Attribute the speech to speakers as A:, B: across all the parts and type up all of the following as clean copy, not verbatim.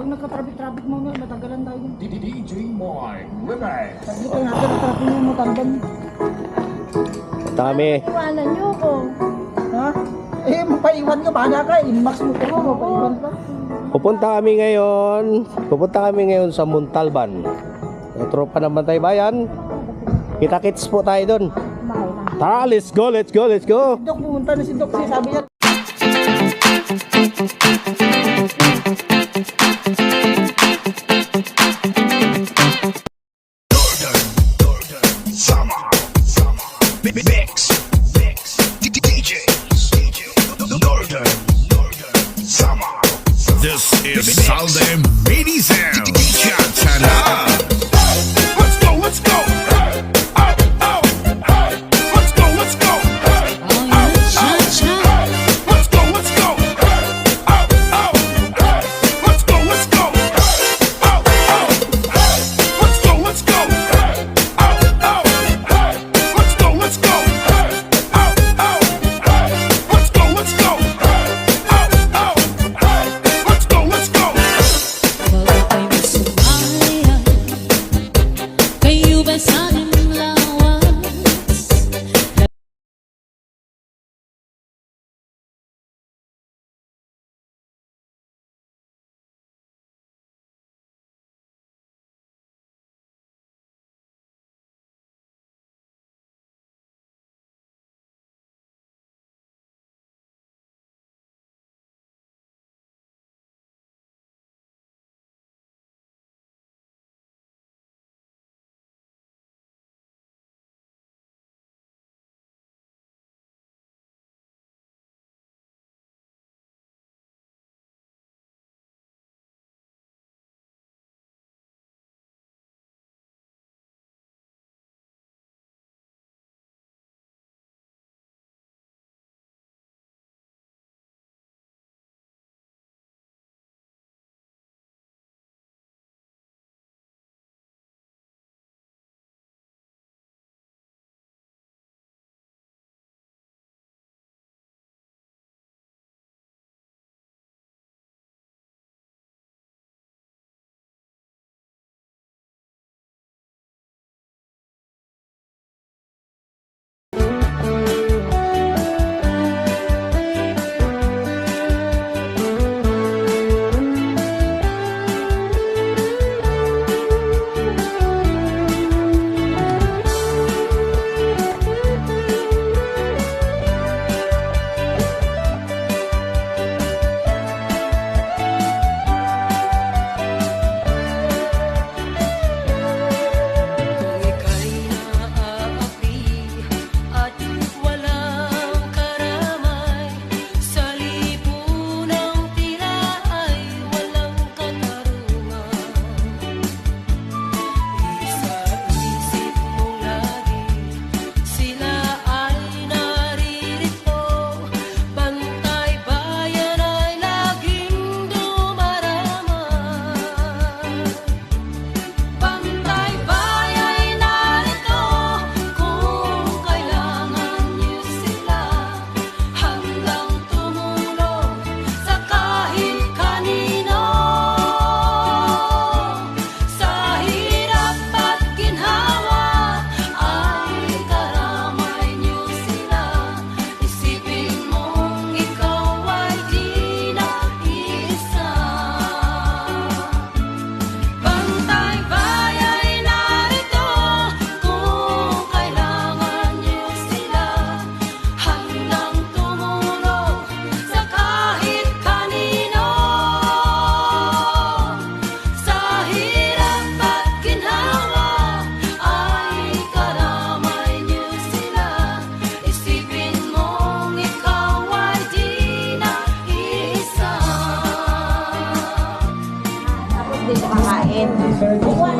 A: Pag nagka-traffic mo nga, matagalan tayo.
B: DJ Moy, Remix.
A: Sabi ko natin, traffic mo matagalan.
C: Kami.
D: Iwanan niyo ko.
A: Ha? Eh, mapaiwan ka, bahala ka. Inmax mo ko, mapaiwan ka.
C: Pupunta kami ngayon sa Montalban. Yung tropa ng Bantay Bayan. Kita-kits po tayo doon. Tara, let's go.
A: Si Dok, pumunta na si Dok. Sabi niya,
E: This is Salde Medicine. Chantana. Let's go, let's go. Let's go, let's go. Let's go, let's go. Let's go, let's go. Let's go, let's go. Let's go, let's go. Let's go, let's go.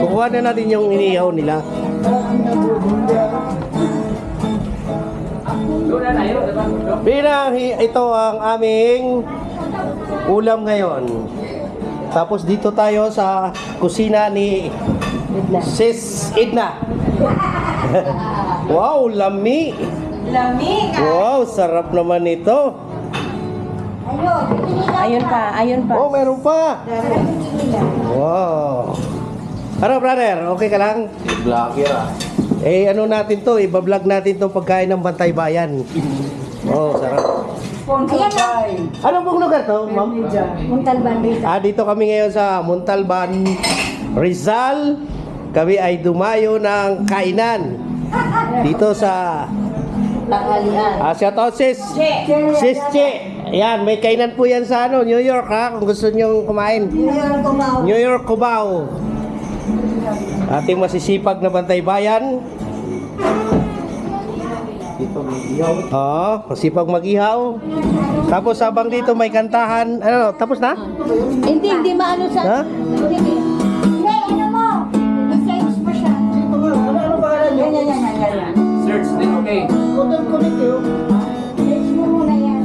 C: Kukuha na natin yung inihaw nila. Ito ang aming ulam ngayon. Tapos dito tayo sa kusina ni Sis Edna. Wow, lami.
D: Lami ka.
C: Wow, sarap naman ito.
D: Ayun pa, ayun pa.
C: Oh, meron pa. Wow. Ano, brother? Okay ka lang?
A: Vlogger ah.
C: Eh, ano natin to? Iba-vlog natin tong pagkain ng Bantay Bayan. Oh, sarap. Ano pong lugar to, ma'am?
D: Muntalban dito.
C: Dito kami ngayon sa Montalban, Rizal. Kami ay dumayo ng kainan. Dito sa
D: Tanghalian.
C: shout out sis. Sis Che. Ayan, may kainan po yan sa New York ha, kung gusto nyo kumain. New York, Cubao. Ating masisipag na Bantay Bayan. Oo, masipag mag-ihaw. Tapos habang dito may kantahan. Ano, tapos na?
D: Hindi maano sa...
C: Ha?
D: Hindi, ano mo? I-change mo siya.
A: Ano pangalan niyo?
D: Yan.
B: Search din, okay.
A: Cotton Connect yun.
D: Change mo muna yan.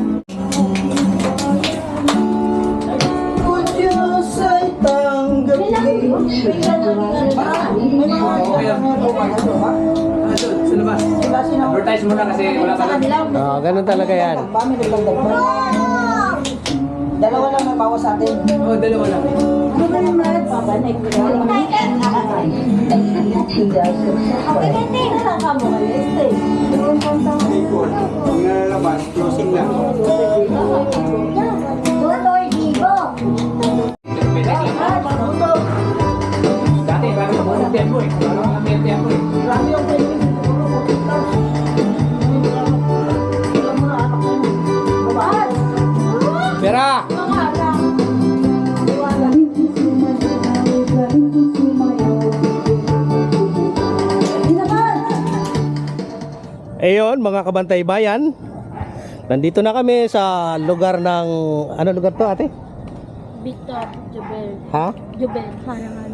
A: Kung Diyos ay tanggapin.
B: Sa labas. Advertise mo na kasi wala pa lang.
C: Ganun talaga yan.
A: Dalawa lang may bawas sa atin.
B: Oo, dalawa lang.
D: Ano ba naman? Pabanay ko na. Okay, hindi. Saan ka mo kayo? Stay.
B: Kung nalalabas, closing lang.
D: Tutoy, Digo.
B: Dati, bago mo ng tempo eh. Bago mo ng tempo eh.
A: Marami yung pwede.
C: Pera! Ayun, mga kabantay bayan. Nandito na kami sa lugar ng... Ano lugar to, ate?
F: Victor Jubel.
C: Ha?
F: Jubel, Harangan.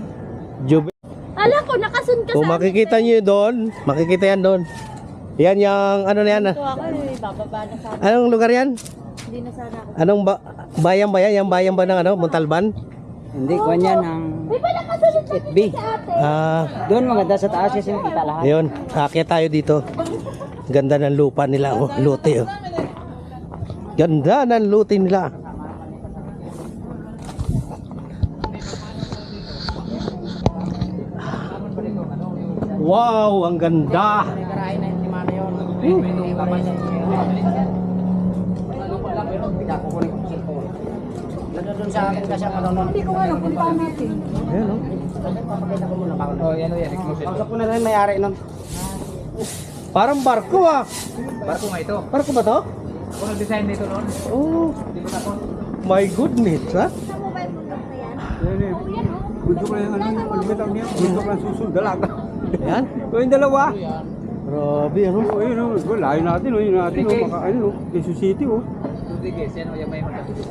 C: Jube.
F: Alam ko, nakasun ka
C: Kung
F: sa
C: makikita nyo doon, makikita yan doon. Yan yung... Ano na yan?
F: Ito ako, bababa na sana.
C: Anong lugar yan?
F: Hindi na sana ako.
C: Anong bayan ba yan? Yung bayan ba ng ano? Montalban?
G: Hindi ko niya ng
F: May pala kasunod sa
G: FB. Doon maganda sa taas kasi makita lahat.
C: Ayun, aakyat tayo dito. Ganda ng lupa nila, oh, lote oh. Ganda ng lote nila. Wow, ang ganda.
G: Doon sa akin kasi ang ano.
D: Hindi ko alam kung paano natin.
C: Ayun, oh.
G: Papakita ko muna bakit.
B: Oh, yan o yan.
G: Kausap ko na rin may-ari nun.
C: Parang barko ah.
B: Barko nga ito.
C: Barko ba to?
B: Ako nag-design dito noon.
C: Oh,
B: Hindi ko tapos.
C: my goodness, ha?
G: Gusto ko yung ano bitaw niya. Gusto ko lang susunod dalaga.
C: Ayan.
G: So yung dalawa.
C: Grabe, ano?
G: Oh, yun oh. Layo natin oh. Yun natin oh. Maka ano oh. Jesus City oh.
B: Rodriguez, yan o yung may magkatutok.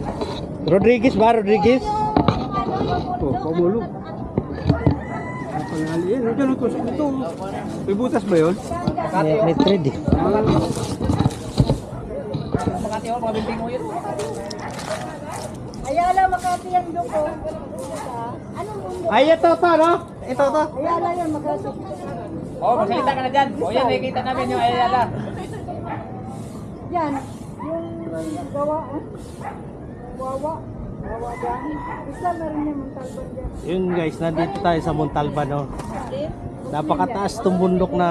C: Rodriguez ba? Rodriguez?
G: Oh, pamulog. Pangali yan. Nandiyan oh. Tusok ito. May butas ba yun?
C: May thread eh.
B: Makati ako, mga binting mo yun.
D: Ayala, Makati yan, Doko. Anong mundo?
C: Ay, ito to, no? Ito to.
D: Ayala yan, Makati.
B: Oh, magsalita ka na dyan. O yan, nakikita namin yung ayala.
D: Yan. Yung gawa, Wawa. Wawa dyan. Isa meron yung Montalban dyan.
C: Yun guys, nandito tayo sa Montalban, no? Napakataas tong bundok na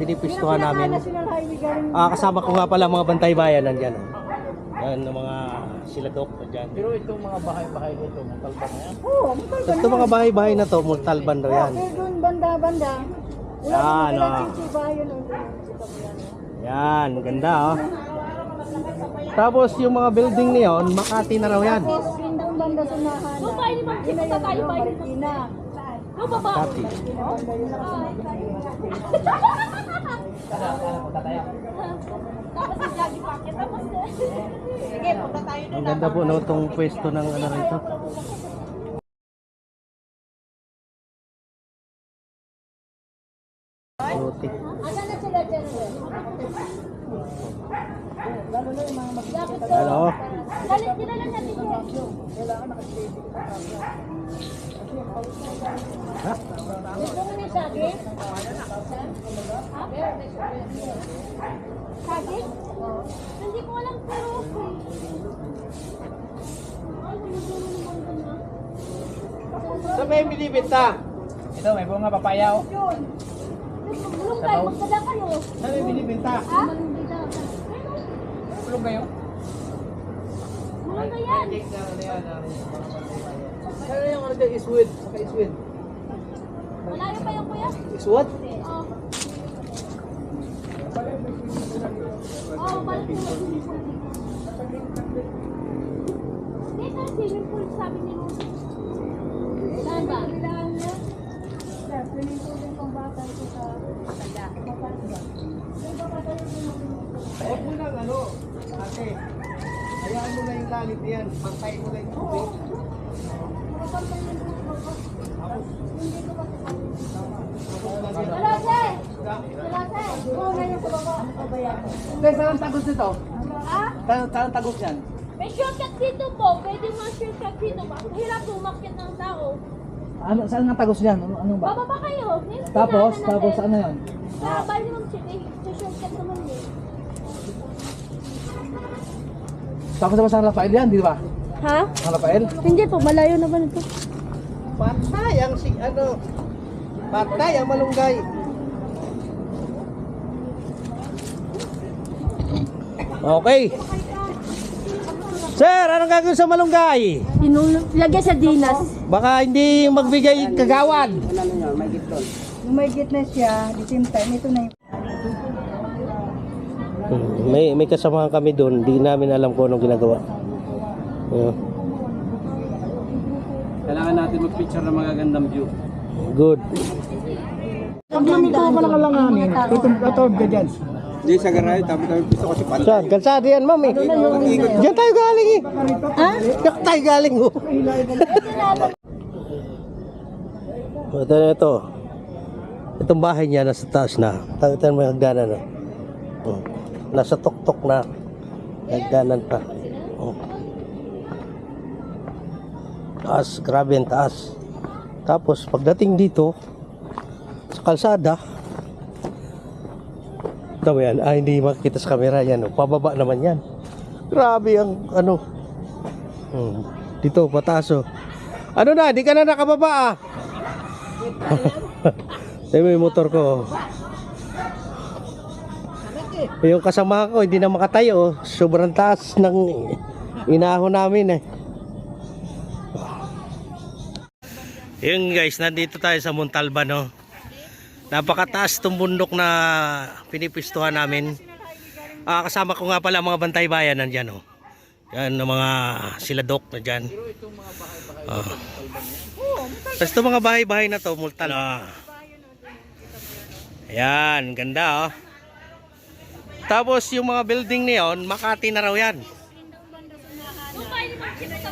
C: pinipistuhan namin.
D: National Highway galing.
C: Kasama ko nga pala mga bantay bayan nandyan. Oh. Yan, ang mga siladok nandyan.
B: Pero itong mga bahay-bahay nito, mga talba na yan.
D: Oo, Montalban.
C: Ito mga bahay-bahay na to, Montalban daw yan.
D: Pero doon banda-banda.
C: Yan, oh.
D: Bayan o
C: Yan, maganda oh. Tapos yung mga building niyon, Makati na raw yan.
D: Tapos yung doon banda sa Nahana.
F: Babae naman, kita tayo ba?
D: Marikina.
F: No, baba.
C: Makati.
F: Tapos yung jogging packet. Tapos, sige, punta tayo
C: Ang ganda po no, itong pwesto ng ano rito. Roti.
F: Asan na sila dyan?
C: Hello.
F: Galit nila lang natin yun. May bunga ni saging? Ha? Saging? Hindi ko alam pero okay. Ay, pinagduro naman ganda.
C: Sa may binibenta.
B: Ito, may bunga papaya. Oh.
F: Yun. Bulong kayo, magdala kayo.
C: Sa may binibenta.
F: Ha?
B: Tulong kayo.
F: Bulong ka yan.
C: Ano yung ano dyan? Iswid. Saka iswid.
F: Malayo pa yung kuya?
C: Iswad?
F: Oo. Oo, balik mo. Dito, swimming pool, sabi ni Mo. Saan ba?
D: Swimming pool din pang bata ito sa
C: Huwag mo lang ano. Ate. Hayaan mo na yung lalit yan. Pantay mo na yung tubig.
F: Kalase! Kalase! Oo, ngayon sa baba.
A: Saan ang tagos nito?
F: Ha?
A: Saan ang tagos yan?
F: May shortcut dito po. Pwede mga shortcut dito. Mahirap umakyat ng tao.
A: Ano, saan ang tagos yan? Ano ba?
F: Bababa kayo. Ngayon,
A: Tapos
F: kailangan natin.
A: ano yun?
F: Sa Ballimang City. Sa shortcut naman yun.
A: Tapos naman sa Rafael yan, di ba?
F: Ha?
A: Ang Rafael?
F: Hindi po. Malayo naman ito.
C: Patay ang patay ang malunggay. Okay. Sir, anong gagawin sa malunggay?
F: Lagay sa dinas.
C: Baka hindi magbigay kagawad.
D: May gitna siya, the same time, ito na yung
C: May kasamahan kami doon, di namin alam kung anong ginagawa.
G: Kailangan natin mag-picture ng magagandang view.
C: Good.
A: Pag lumito ka ng alanganin, tutulog ka dyan.
G: Hindi sa garay, tapos gusto ko si Pan.
C: Saan? Kalsada yan, mami. Diyan tayo galing eh. Ha? Diyan tayo galing oh. Ito. Itong bahay niya nasa taas na. Ito mo yung hagdanan na. Nasa tuktok na. Hagdanan pa. Taas, grabe ang taas. Tapos pagdating dito sa kalsada, ito ba yan? Hindi makikita sa camera yan. Pababa naman yan. Grabe ang ano. Dito, pataas oh. Ano na, di ka na nakababa ah. Ito yung motor ko. Yung kasama ko, hindi na makatayo. Sobrang taas ng inahon namin eh. Yun guys, nandito tayo sa Montalban no. Napakataas itong bundok na pinipistuhan namin. Kasama ko nga pala mga bantay bayan nandyan oh. Yan ang mga sila Doc na dyan. Tapos itong mga bahay-bahay na to, multal. Ayan, ganda oh. Tapos yung mga building niyon, Makati na raw yan.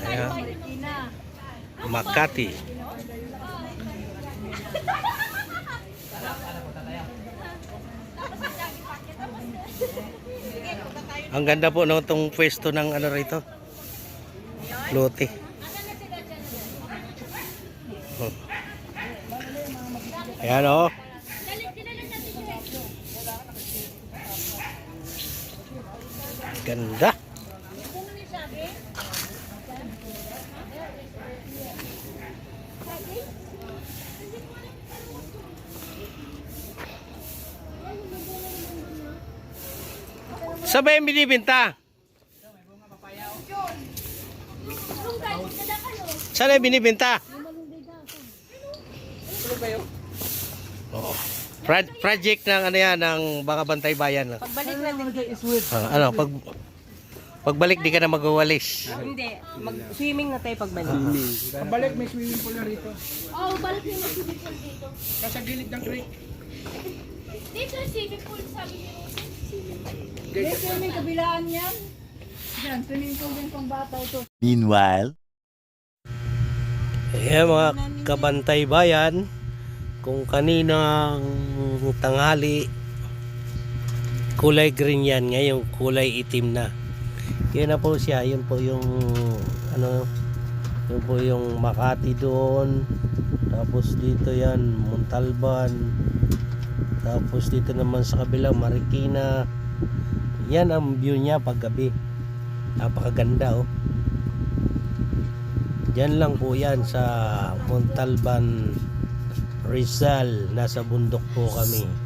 C: Ayan. Makati. Ang ganda po no itong pwesto ng ano rito. Lote. Ayan oh. Ganda. Sabay yung binibinta. Saan yung binibinta? Oh. Project ng ano yan, ng mga bantay bayan.
D: pagbalik natin.
C: Ano, pagbalik di ka na magwawalis.
D: Hindi, mag-swimming na tayo pagbalik.
B: Pabalik, may swimming pool na rito.
F: Oo, balik yung swimming pool dito.
B: Sa gilid ng creek.
F: Dito yung swimming pool, sabi ni Rose.
D: May swimming kabilaan yan. Yan, swimming pool din pang bata ito.
E: Meanwhile,
C: Ayan mga kabantay bayan, kung kaninang tanghali kulay green yan, ngayon kulay itim na. Yan na po siya, yun po yung ano, Yun po yung Makati doon. Tapos dito yan, Montalban. Tapos dito naman sa kabila, Marikina. Yan ang view niya pag gabi. Napakaganda oh. Diyan lang po yan sa Montalban, Rizal. Nasa bundok po kami.